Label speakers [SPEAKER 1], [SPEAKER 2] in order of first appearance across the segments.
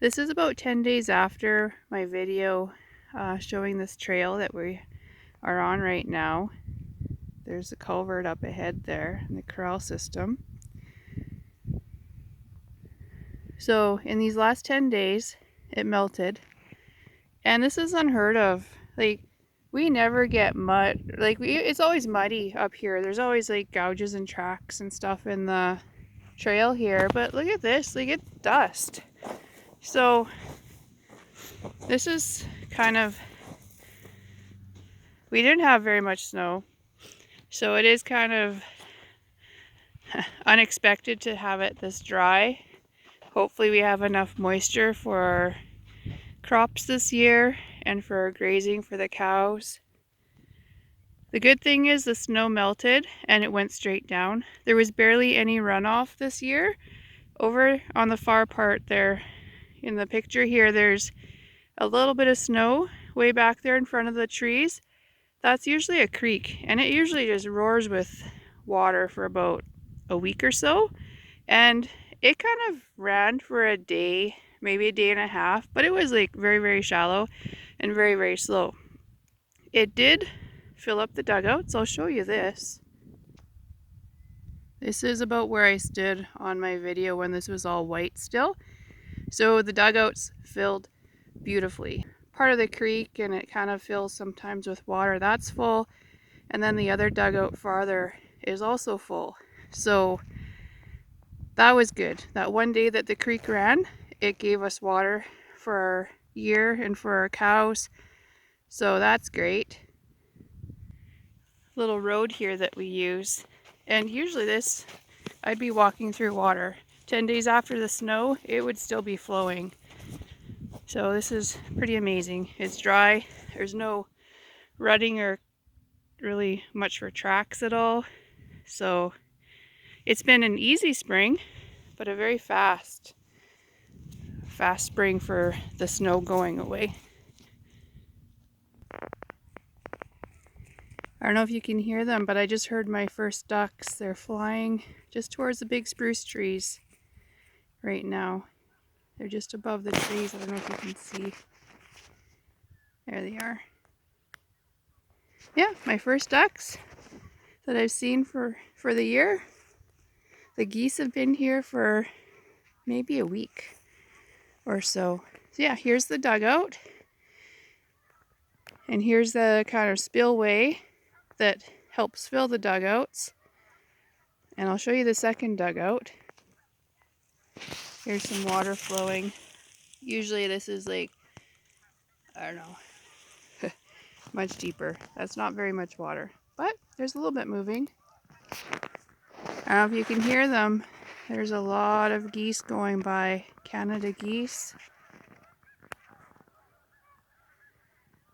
[SPEAKER 1] This is about 10 days after my video showing this trail that we are on right now. There's a culvert up ahead there in the corral system. So in these last 10 days, it melted. And this is unheard of. Like, we never get mud. Like, it's always muddy up here. There's always like gouges and tracks and stuff in the trail here. But look at this, like it's dust. So this is kind of, we didn't have very much snow. So it is kind of unexpected to have it this dry. Hopefully we have enough moisture for our crops this year and for grazing for the cows. The good thing is the snow melted and it went straight down. There was barely any runoff this year. Over on the far part there in the picture here, there's a little bit of snow way back there in front of the trees. That's usually a creek, and it usually just roars with water for about a week or so. And it kind of ran for a day, maybe a day and a half, but it was like very, very shallow and very, very slow. It did fill up the dugouts. I'll show you this. This is about where I stood on my video when this was all white still. So the dugouts filled beautifully. Part of the creek, and it kind of fills sometimes with water, that's full. And then the other dugout farther is also full. So that was good. That one day that the creek ran, it gave us water for our year and for our cows. So that's great. Little road here that we use. And usually this, I'd be walking through water. 10 days after the snow, it would still be flowing. So this is pretty amazing. It's dry. There's no rutting or really much for tracks at all. So it's been an easy spring, but a very fast spring for the snow going away. I don't know if you can hear them, but I just heard my first ducks. They're flying just towards the big spruce trees right now. They're just above the trees. I don't know if you can see. There they are. Yeah, my first ducks that I've seen for the year. The geese have been here for maybe a week or so. So yeah, here's the dugout. And here's the kind of spillway that helps fill the dugouts. And I'll show you the second dugout. Here's some water flowing. Usually this is like, I don't know, much deeper. That's not very much water, but there's a little bit moving. I don't know if you can hear them. There's a lot of geese going by, Canada geese.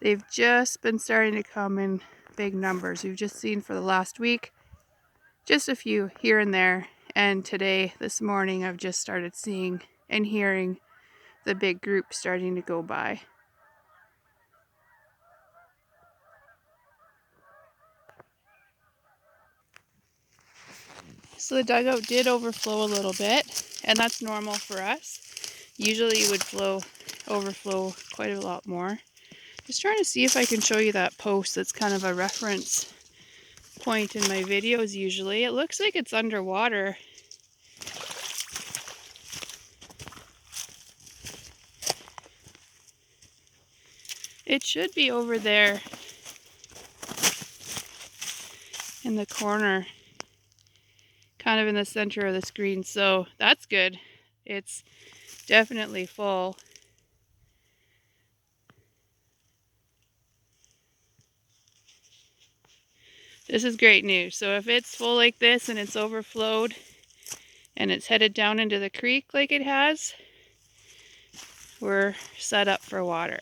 [SPEAKER 1] They've just been starting to come in big numbers. We've just seen for the last week, just a few here and there. And today, this morning, I've just started seeing and hearing the big group starting to go by. So the dugout did overflow a little bit, and that's normal for us. Usually it would overflow quite a lot more. Just trying to see if I can show you that post that's kind of a reference point in my videos usually. It looks like it's underwater. It should be over there in the corner, kind of in the center of the screen. So that's good. It's definitely full. This is great news. So if it's full like this and it's overflowed and it's headed down into the creek like it has, we're set up for water.